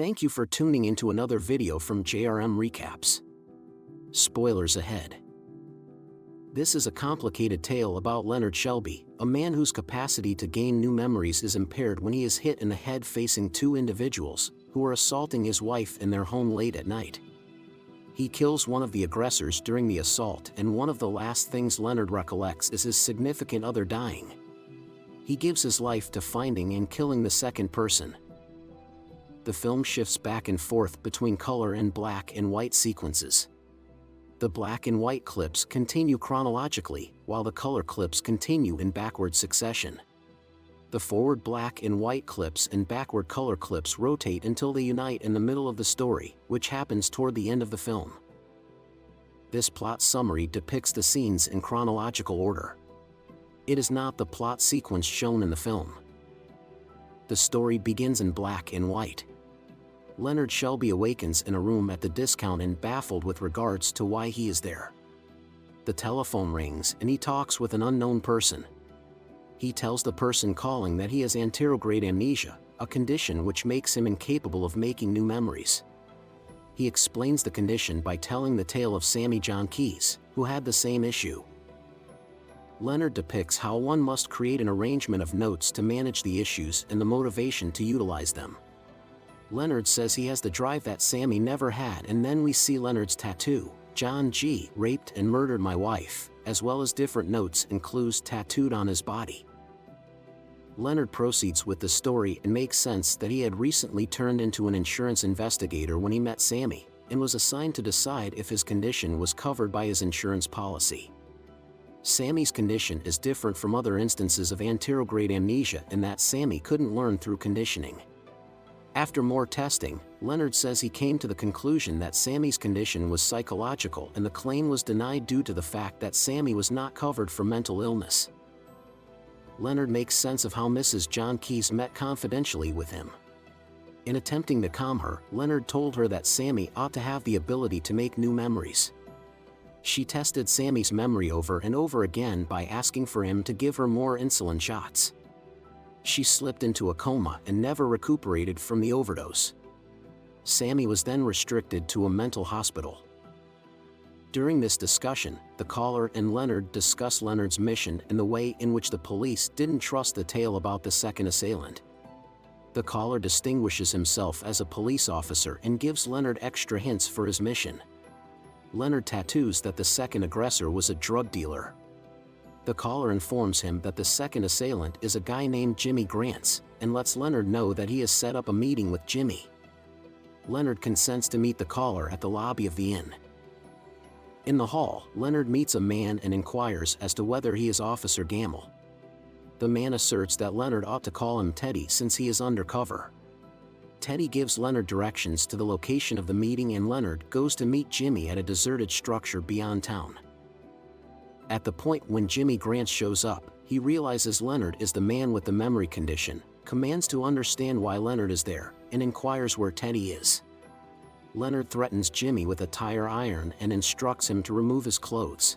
Thank you for tuning into another video from JRM Recaps. Spoilers ahead. This is a complicated tale about Leonard Shelby, a man whose capacity to gain new memories is impaired when he is hit in the head facing two individuals who are assaulting his wife in their home late at night. He kills one of the aggressors during the assault, and one of the last things Leonard recollects is his significant other dying. He gives his life to finding and killing the second person. The film shifts back and forth between color and black and white sequences. The black and white clips continue chronologically, while the color clips continue in backward succession. The forward black and white clips and backward color clips rotate until they unite in the middle of the story, which happens toward the end of the film. This plot summary depicts the scenes in chronological order. It is not the plot sequence shown in the film. The story begins in black and white. Leonard Shelby awakens in a room at the discount and baffled with regards to why he is there. The telephone rings and he talks with an unknown person. He tells the person calling that he has anterograde amnesia, a condition which makes him incapable of making new memories. He explains the condition by telling the tale of Sammy John Keys, who had the same issue. Leonard depicts how one must create an arrangement of notes to manage the issues and the motivation to utilize them. Leonard says he has the drive that Sammy never had, and then we see Leonard's tattoo, John G. raped and murdered my wife, as well as different notes and clues tattooed on his body. Leonard proceeds with the story and makes sense that he had recently turned into an insurance investigator when he met Sammy, and was assigned to decide if his condition was covered by his insurance policy. Sammy's condition is different from other instances of anterograde amnesia in that Sammy couldn't learn through conditioning. After more testing, Leonard says he came to the conclusion that Sammy's condition was psychological, and the claim was denied due to the fact that Sammy was not covered for mental illness. Leonard makes sense of how Mrs. John Keys met confidentially with him. In attempting to calm her, Leonard told her that Sammy ought to have the ability to make new memories. She tested Sammy's memory over and over again by asking for him to give her more insulin shots. She slipped into a coma and never recuperated from the overdose. Sammy was then restricted to a mental hospital. During this discussion, the caller and Leonard discuss Leonard's mission and the way in which the police didn't trust the tale about the second assailant. The caller distinguishes himself as a police officer and gives Leonard extra hints for his mission. Leonard tattoos that the second aggressor was a drug dealer. The caller informs him that the second assailant is a guy named Jimmy Grants, and lets Leonard know that he has set up a meeting with Jimmy. Leonard consents to meet the caller at the lobby of the inn. In the hall, Leonard meets a man and inquires as to whether he is Officer Gamble. The man asserts that Leonard ought to call him Teddy since he is undercover. Teddy gives Leonard directions to the location of the meeting, and Leonard goes to meet Jimmy at a deserted structure beyond town. At the point when Jimmy Grants shows up, he realizes Leonard is the man with the memory condition, commands to understand why Leonard is there, and inquires where Teddy is. Leonard threatens Jimmy with a tire iron and instructs him to remove his clothes.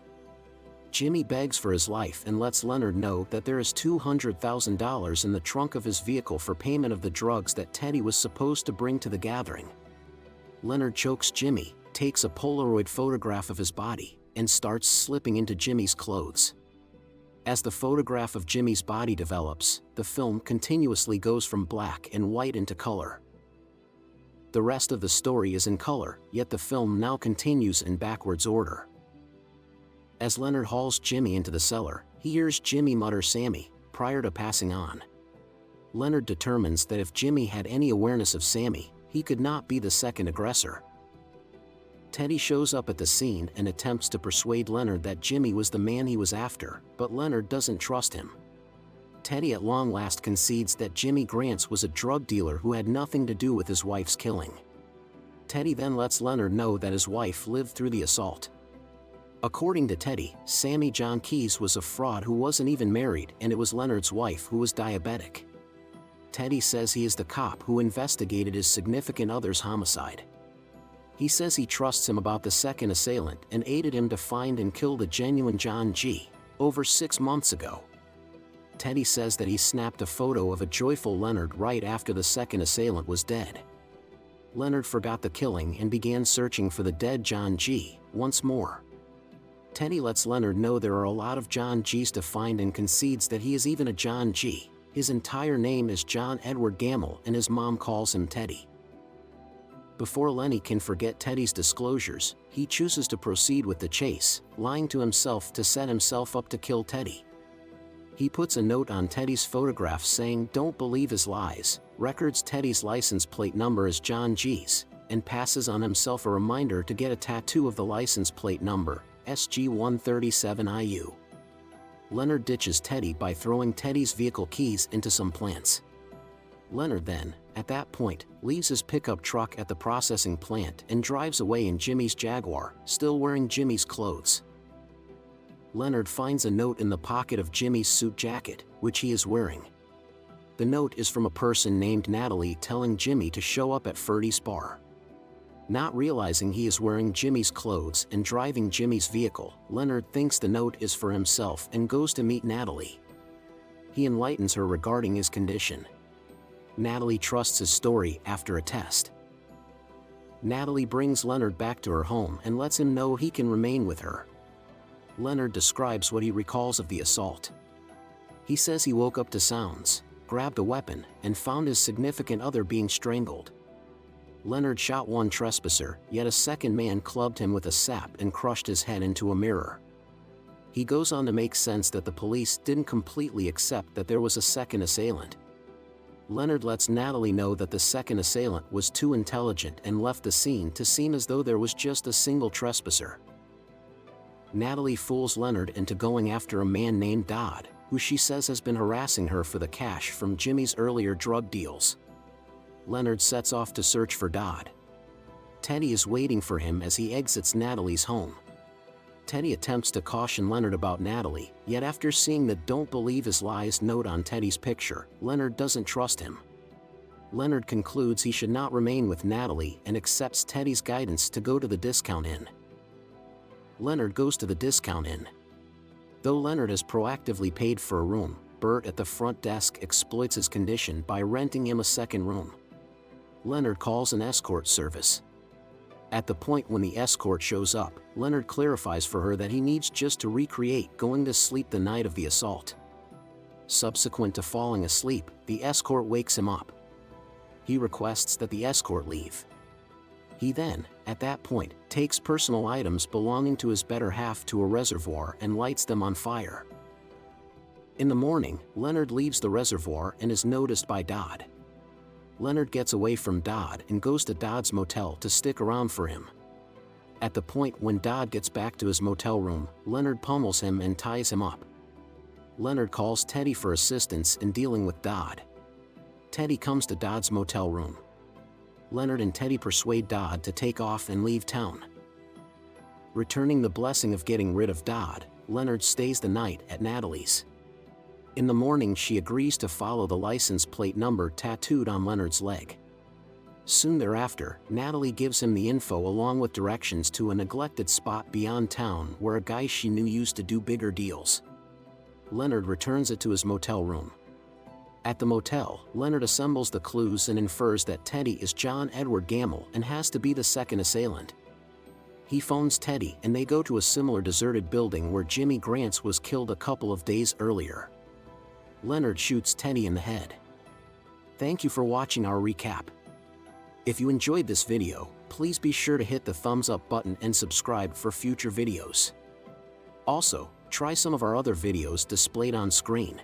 Jimmy begs for his life and lets Leonard know that there is $200,000 in the trunk of his vehicle for payment of the drugs that Teddy was supposed to bring to the gathering. Leonard chokes Jimmy, takes a Polaroid photograph of his body, and starts slipping into Jimmy's clothes. As the photograph of Jimmy's body develops, the film continuously goes from black and white into color. The rest of the story is in color, yet the film now continues in backwards order. As Leonard hauls Jimmy into the cellar, he hears Jimmy mutter Sammy, prior to passing on. Leonard determines that if Jimmy had any awareness of Sammy, he could not be the second aggressor. Teddy shows up at the scene and attempts to persuade Leonard that Jimmy was the man he was after, but Leonard doesn't trust him. Teddy at long last concedes that Jimmy Grants was a drug dealer who had nothing to do with his wife's killing. Teddy then lets Leonard know that his wife lived through the assault. According to Teddy, Sammy John Keys was a fraud who wasn't even married, and it was Leonard's wife who was diabetic. Teddy says he is the cop who investigated his significant other's homicide. He says he trusts him about the second assailant and aided him to find and kill the genuine John G. over 6 months ago. Teddy says that he snapped a photo of a joyful Leonard right after the second assailant was dead. Leonard forgot the killing and began searching for the dead John G. once more. Teddy lets Leonard know there are a lot of John G's to find and concedes that he is even a John G. His entire name is John Edward Gamble and his mom calls him Teddy. Before Lenny can forget Teddy's disclosures, he chooses to proceed with the chase, lying to himself to set himself up to kill Teddy. He puts a note on Teddy's photograph saying "Don't believe his lies," records Teddy's license plate number as John G's, and passes on himself a reminder to get a tattoo of the license plate number, SG137IU. Leonard ditches Teddy by throwing Teddy's vehicle keys into some plants. Leonard then, at that point, leaves his pickup truck at the processing plant and drives away in Jimmy's Jaguar, still wearing Jimmy's clothes. Leonard finds a note in the pocket of Jimmy's suit jacket, which he is wearing. The note is from a person named Natalie telling Jimmy to show up at Ferdy's bar. Not realizing he is wearing Jimmy's clothes and driving Jimmy's vehicle, Leonard thinks the note is for himself and goes to meet Natalie. He enlightens her regarding his condition. Natalie trusts his story after a test. Natalie brings Leonard back to her home and lets him know he can remain with her. Leonard describes what he recalls of the assault. He says he woke up to sounds, grabbed a weapon, and found his significant other being strangled. Leonard shot one trespasser, yet a second man clubbed him with a sap and crushed his head into a mirror. He goes on to make sense that the police didn't completely accept that there was a second assailant. Leonard lets Natalie know that the second assailant was too intelligent and left the scene to seem as though there was just a single trespasser. Natalie fools Leonard into going after a man named Dodd, who she says has been harassing her for the cash from Jimmy's earlier drug deals. Leonard sets off to search for Dodd. Teddy is waiting for him as he exits Natalie's home. Teddy attempts to caution Leonard about Natalie, yet after seeing the "Don't believe his lies" note on Teddy's picture, Leonard doesn't trust him. Leonard concludes he should not remain with Natalie and accepts Teddy's guidance to go to the discount inn. Leonard goes to the discount inn. Though Leonard has proactively paid for a room, Bert at the front desk exploits his condition by renting him a second room. Leonard calls an escort service. At the point when the escort shows up, Leonard clarifies for her that he needs just to recreate going to sleep the night of the assault. Subsequent to falling asleep, the escort wakes him up. He requests that the escort leave. He then, at that point, takes personal items belonging to his better half to a reservoir and lights them on fire. In the morning, Leonard leaves the reservoir and is noticed by Dodd. Leonard gets away from Dodd and goes to Dodd's motel to stick around for him. At the point when Dodd gets back to his motel room, Leonard pummels him and ties him up. Leonard calls Teddy for assistance in dealing with Dodd. Teddy comes to Dodd's motel room. Leonard and Teddy persuade Dodd to take off and leave town. Returning the blessing of getting rid of Dodd, Leonard stays the night at Natalie's. In the morning she agrees to follow the license plate number tattooed on Leonard's leg. Soon thereafter, Natalie gives him the info along with directions to a neglected spot beyond town where a guy she knew used to do bigger deals. Leonard returns it to his motel room. At the motel, Leonard assembles the clues and infers that Teddy is John Edward Gamble and has to be the second assailant. He phones Teddy and they go to a similar deserted building where Jimmy Grants was killed a couple of days earlier. Leonard shoots Teddy in the head. Thank you for watching our recap. If you enjoyed this video, please be sure to hit the thumbs up button and subscribe for future videos. Also, try some of our other videos displayed on screen.